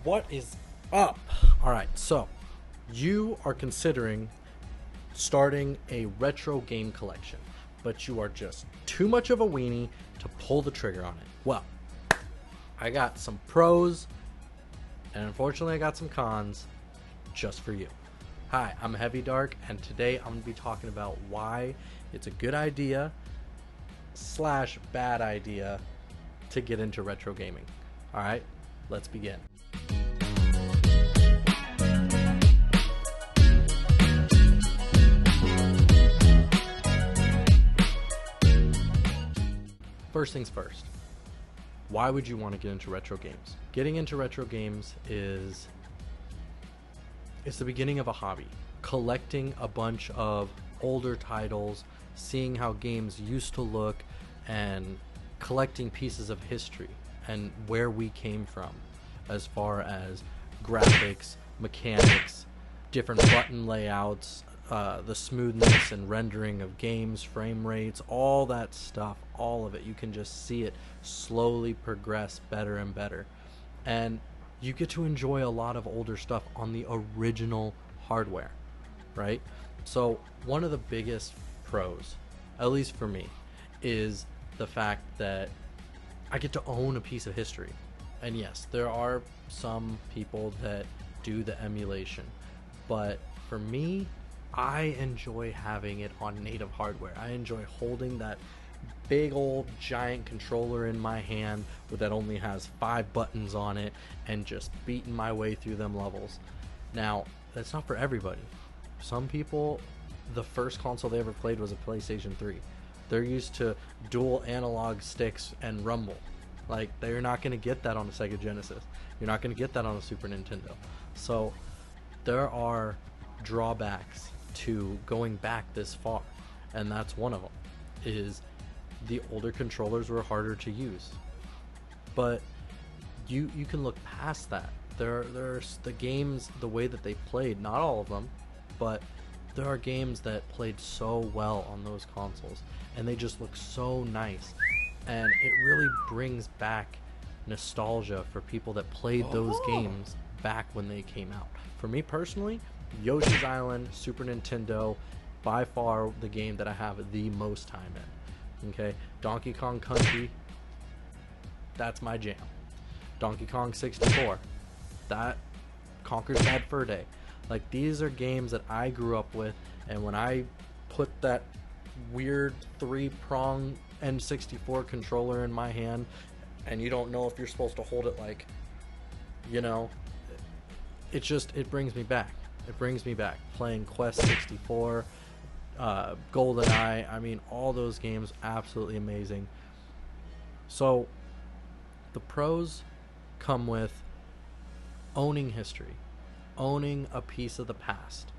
What is up? Alright, so you are considering starting a retro game collection, but you are just too much of a weenie to pull the trigger on it. Well, I got some pros, and unfortunately I got some cons just for you. Hi, I'm Heavy Dark, and today I'm going to be talking about why it's a good idea slash bad idea to get into retro gaming. Alright, let's begin. First things first, why would you want to get into retro games? Getting into retro games is the beginning of a hobby. Collecting a bunch of older titles, seeing how games used to look, and collecting pieces of history and where we came from as far as graphics, mechanics, different button layouts, the smoothness and rendering of games, frame rates, all that stuff, all of it. You can just see it slowly progress better and better. And you get to enjoy a lot of older stuff on the original hardware, right? So one of the biggest pros, at least for me, is the fact that I get to own a piece of history. And yes, there are some people that do the emulation, but for me, I enjoy having it on native hardware. I enjoy holding that big old giant controller in my hand that only has 5 buttons on it and just beating my way through them levels. Now, that's not for everybody. Some people, the first console they ever played was a PlayStation 3. They're used to dual analog sticks and rumble. Like, they're not going to get that on a Sega Genesis. You're not going to get that on a Super Nintendo. So there are drawbacks to going back this far, and that's one of them, is the older controllers were harder to use. But you can look past that. There's the games, the way that they played, not all of them, but there are games that played so well on those consoles, and they just look so nice, and it really brings back nostalgia for people that played those games back when they came out. For me personally, Yoshi's Island, Super Nintendo, by far the game that I have the most time in. Okay, Donkey Kong Country, that's my jam. Donkey Kong 64, that Conker's Bad Fur Day. Like, these are games that I grew up with, and when I put that weird 3-prong N64 controller in my hand, and you don't know if you're supposed to hold it, like, you know, it brings me back. It brings me back. Playing Quest 64, GoldenEye, I mean, all those games, absolutely amazing. So, the pros come with owning history, owning a piece of the past.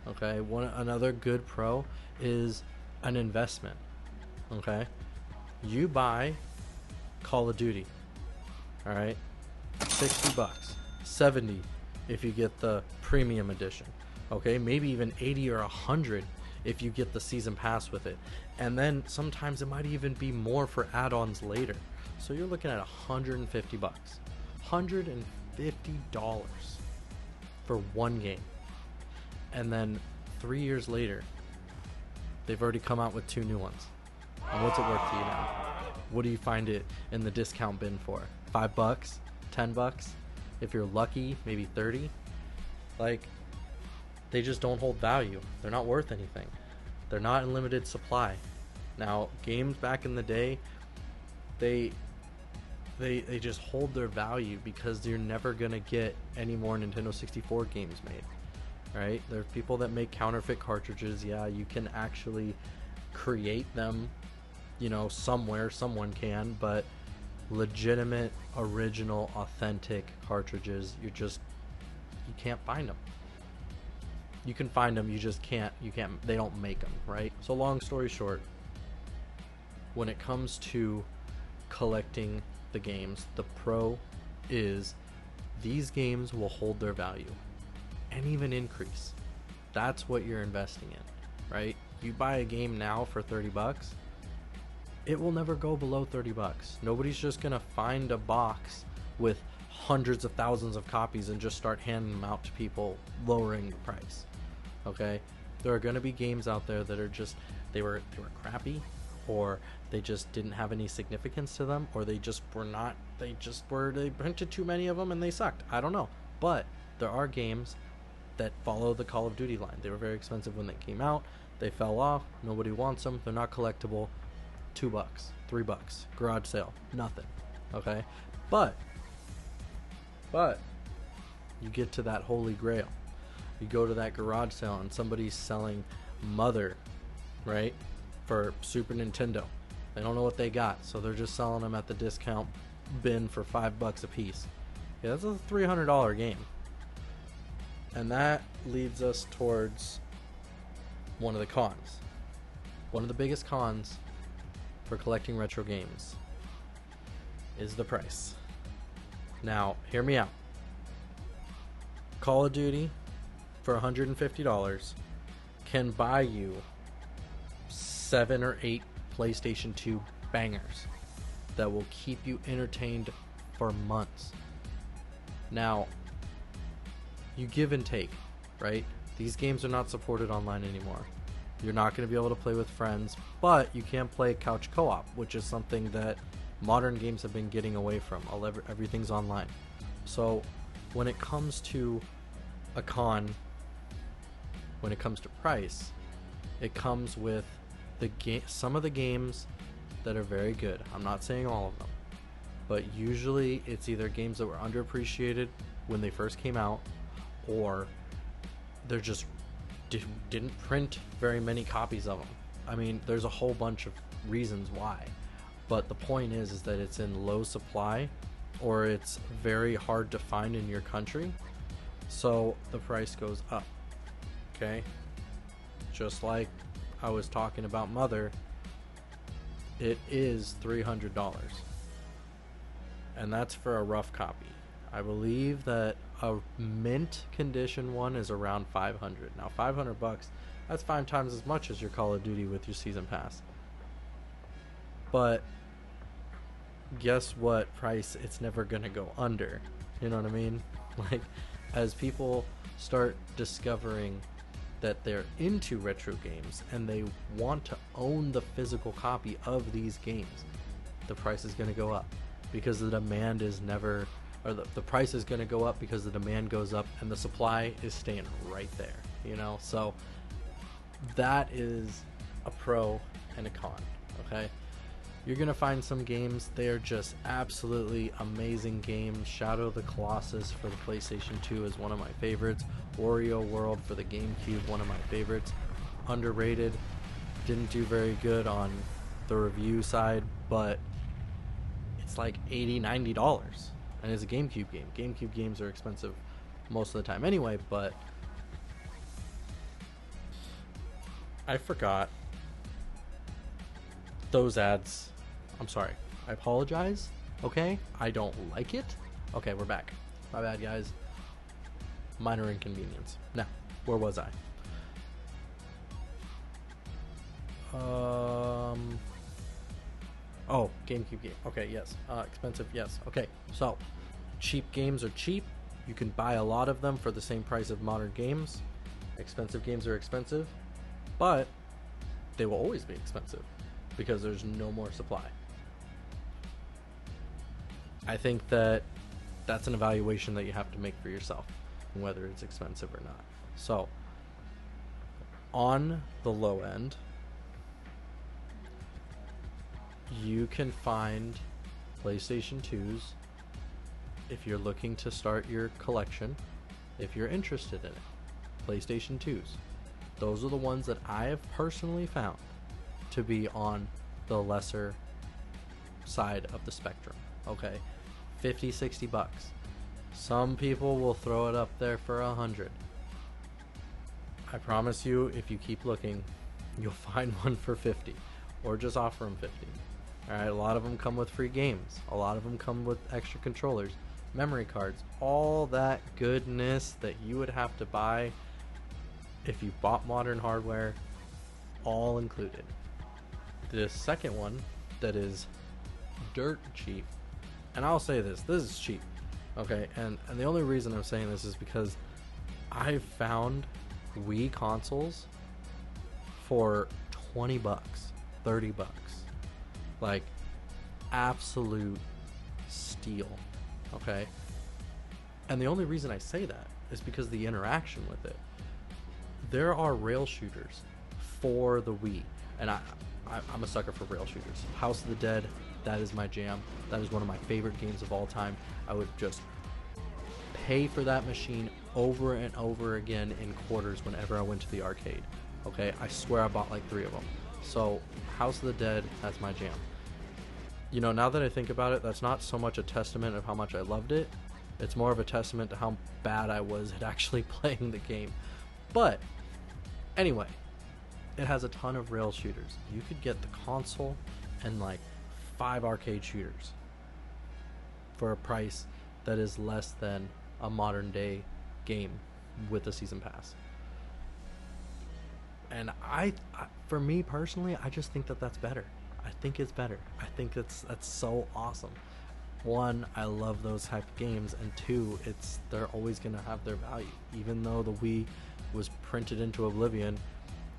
Okay, another good pro is an investment. Okay, you buy Call of Duty, all right, $60, $70 if you get the premium edition. Okay, maybe even 80 or 100 if you get the season pass with it, and then sometimes it might even be more for add-ons later. So you're looking at $150, $150 for one game, and then 3 years later they've already come out with 2 new ones. And what's it worth to you now? What do you find it in the discount bin for? $5, $10, if you're lucky, maybe 30. Like, they just don't hold value. They're not worth anything. They're not in limited supply. Now, games back in the day, they just hold their value because you're never gonna get any more Nintendo 64 games made, right? There are people that make counterfeit cartridges. Yeah, you can actually create them, you know, somewhere, someone can, but legitimate, original, authentic cartridges, you can't find them. You can find them, you can't, they don't make them, right? So long story short, when it comes to collecting the games, the pro is these games will hold their value and even increase. That's what you're investing in, right? You buy a game now for $30, it will never go below $30. Nobody's just gonna find a box with hundreds of thousands of copies and just start handing them out to people, lowering the price. Okay, there are going to be games out there that are just they were crappy, or they just didn't have any significance to them, or they printed too many of them and they sucked. I don't know, but there are games that follow the Call of Duty line. They were very expensive when they came out. They fell off. Nobody wants them. They're not collectible. $2, $3, garage sale, nothing. Okay, but you get to that holy grail. You go to that garage sale and somebody's selling Mother, right, for Super Nintendo. They don't know what they got, so they're just selling them at the discount bin for $5 a piece. Yeah, that's a $300 game. And that leads us towards one of the cons. One of the biggest cons for collecting retro games is the price. Now, hear me out. Call of Duty for $150 can buy you 7 or 8 PlayStation 2 bangers that will keep you entertained for months. Now, you give and take, right? These games are not supported online anymore. You're not going to be able to play with friends, but you can play couch co-op, which is something that modern games have been getting away from. Everything's online. So when it comes to a con, when it comes to price, it comes with some of the games that are very good. I'm not saying all of them, but usually it's either games that were underappreciated when they first came out, or they're just didn't print very many copies of them. I mean, there's a whole bunch of reasons why, but the point is that it's in low supply, or it's very hard to find in your country, so the price goes up. Okay, just like I was talking about Mother, it is $300, and that's for a rough copy. I believe that a mint condition one is around $500. Now, $500, that's 5 times as much as your Call of Duty with your season pass. But guess what price it's never gonna go under? You know what I mean? Like, as people start discovering that they're into retro games and they want to own the physical copy of these games, the price is gonna go up, because the demand is never, or the price is going to go up because the demand goes up and the supply is staying right there, you know? So that is a pro and a con. Okay, you're going to find some games, they are just absolutely amazing games. Shadow of the Colossus for the PlayStation 2 is one of my favorites. Wario World for the GameCube, one of my favorites. Underrated, didn't do very good on the review side, but it's like $80-$90, and it's a GameCube game. GameCube games are expensive most of the time anyway, but I forgot those ads. I'm sorry. I apologize. Okay? I don't like it. Okay, we're back. My bad, guys. Minor inconvenience. Now, where was I? Oh, GameCube game. Okay, yes. Expensive, yes. Okay, so cheap games are cheap. You can buy a lot of them for the same price of modern games. Expensive games are expensive, but they will always be expensive because there's no more supply. I think that that's an evaluation that you have to make for yourself, whether it's expensive or not. So, on the low end, you can find PlayStation 2s if you're looking to start your collection, if you're interested in it. PlayStation 2s. Those are the ones that I have personally found to be on the lesser side of the spectrum. Okay, $50-$60. Some people will throw it up there for $100. I promise you, if you keep looking, you'll find one for $50, or just offer them $50. Alright, a lot of them come with free games. A lot of them come with extra controllers, memory cards, all that goodness that you would have to buy if you bought modern hardware, all included. The second one that is dirt cheap and I'll say this is cheap, okay? And the only reason I'm saying this is because I've found Wii consoles for $20, $30, like absolute steal, okay? And the only reason I say that is because the interaction with it. There are rail shooters for the Wii, and I'm a sucker for rail shooters. House of the Dead, that is my jam. That is one of my favorite games of all time. I would just pay for that machine over and over again in quarters whenever I went to the arcade. Okay, I swear I bought like 3 of them. So House of the Dead, that's my jam. You know, now that I think about it, that's not so much a testament of how much I loved it. It's more of a testament to how bad I was at actually playing the game. But anyway, it has a ton of rail shooters. You could get the console and like 5 arcade shooters for a price that is less than a modern day game with a season pass. And for me personally, I just think that that's better. I think it's better. I think that's so awesome. One, I love those type of games, and two, they're always going to have their value, even though the Wii was printed into oblivion,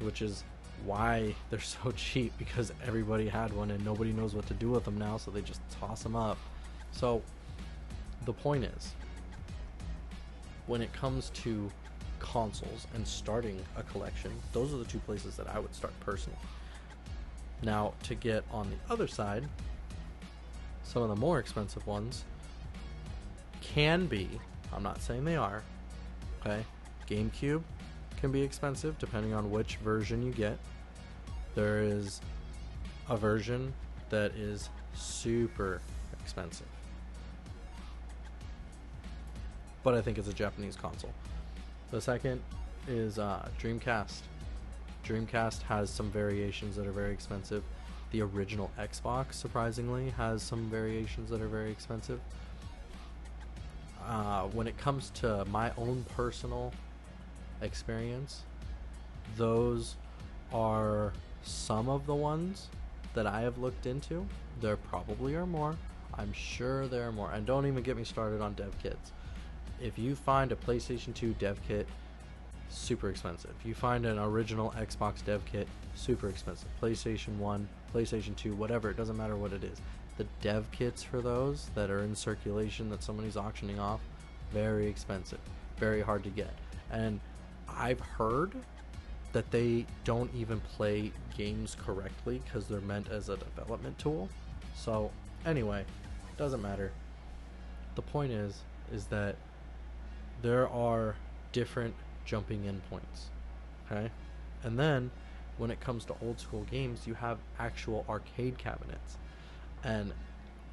which is why they're so cheap, because everybody had one and nobody knows what to do with them now, so they just toss them up. So the point is, when it comes to consoles and starting a collection, those are the 2 places that I would start personally. Now, to get on the other side, some of the more expensive ones can be, I'm not saying they are, okay? GameCube can be expensive depending on which version you get. There is a version that is super expensive, but I think it's a Japanese console. The second is Dreamcast. Dreamcast has some variations that are very expensive. The original Xbox, surprisingly, has some variations that are very expensive. When it comes to my own personal experience, those are some of the ones that I have looked into. There probably are more. I'm sure there are more. And don't even get me started on dev kits. If you find a PlayStation 2 dev kit, super expensive. You find an original Xbox dev kit, super expensive. PlayStation 1, PlayStation 2, whatever, it doesn't matter what it is. The dev kits for those that are in circulation that somebody's auctioning off, very expensive, very hard to get. And I've heard that they don't even play games correctly because they're meant as a development tool. So anyway, doesn't matter. The point is that there are different jumping in points, okay? And then when it comes to old school games, you have actual arcade cabinets, and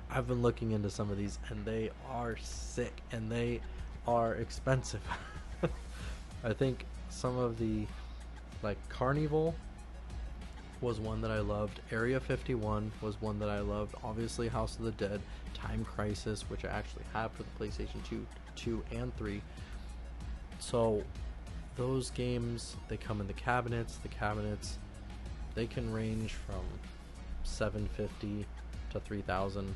I've been looking into some of these, and they are sick and they are expensive. I think some of the, like, Carnival was one that I loved. Area 51 was one that I loved. Obviously House of the Dead, Time Crisis, which I actually have for the PlayStation 2 and 3. So those games, they come in the cabinets. The cabinets, they can range from $750 to $3,000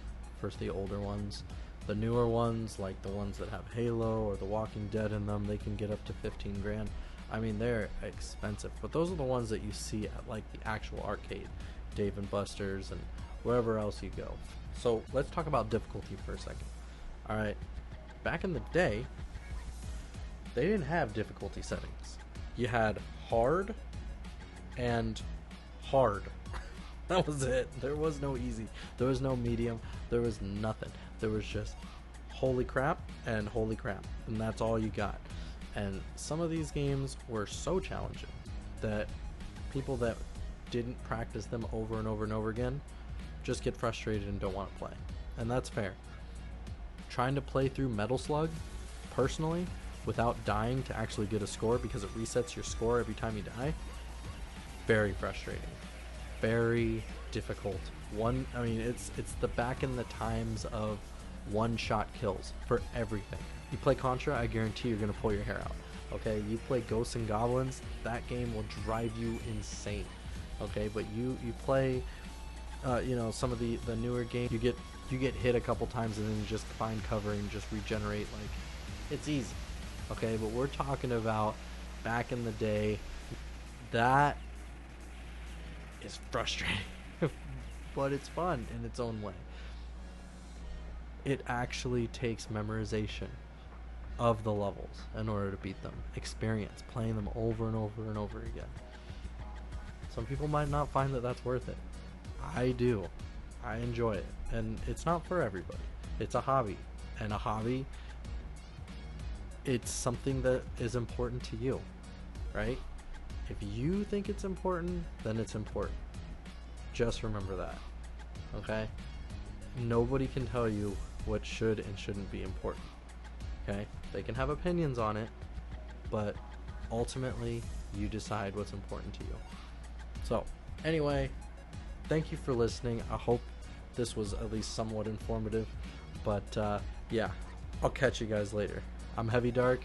for the older ones. The newer ones, like the ones that have Halo or The Walking Dead in them, they can get up to $15,000. I mean, they're expensive, but those are the ones that you see at like the actual arcade, Dave & Buster's and wherever else you go. So let's talk about difficulty for a second. Alright, back in the day, they didn't have difficulty settings. You had hard and hard. That was it. There was no easy. There was no medium. There was nothing. There was just holy crap and holy crap. And that's all you got. And some of these games were so challenging that people that didn't practice them over and over and over again just get frustrated and don't want to play. And that's fair. Trying to play through Metal Slug, personally, without dying to actually get a score because it resets your score every time you die, very frustrating. Very difficult. It's the back in the times of one-shot kills for everything. You play Contra, I guarantee you're going to pull your hair out. Okay, you play Ghosts and Goblins, that game will drive you insane. Okay, but you play some of the newer games, you get you get hit a couple times and then you just find cover and just regenerate. Like, it's easy. Okay, but we're talking about back in the day. That is frustrating, but it's fun in its own way. It actually takes memorization of the levels in order to beat them. Experience, playing them over and over and over again. Some people might not find that that's worth it. I do. I enjoy it. And it's not for everybody. It's a hobby. And a hobby, it's something that is important to you, right? If you think it's important, then it's important. Just remember that. Okay? Nobody can tell you what should and shouldn't be important. Okay? They can have opinions on it, but ultimately, you decide what's important to you. So, anyway, thank you for listening. I hope this was at least somewhat informative. But, yeah, I'll catch you guys later. I'm Heavy Dark,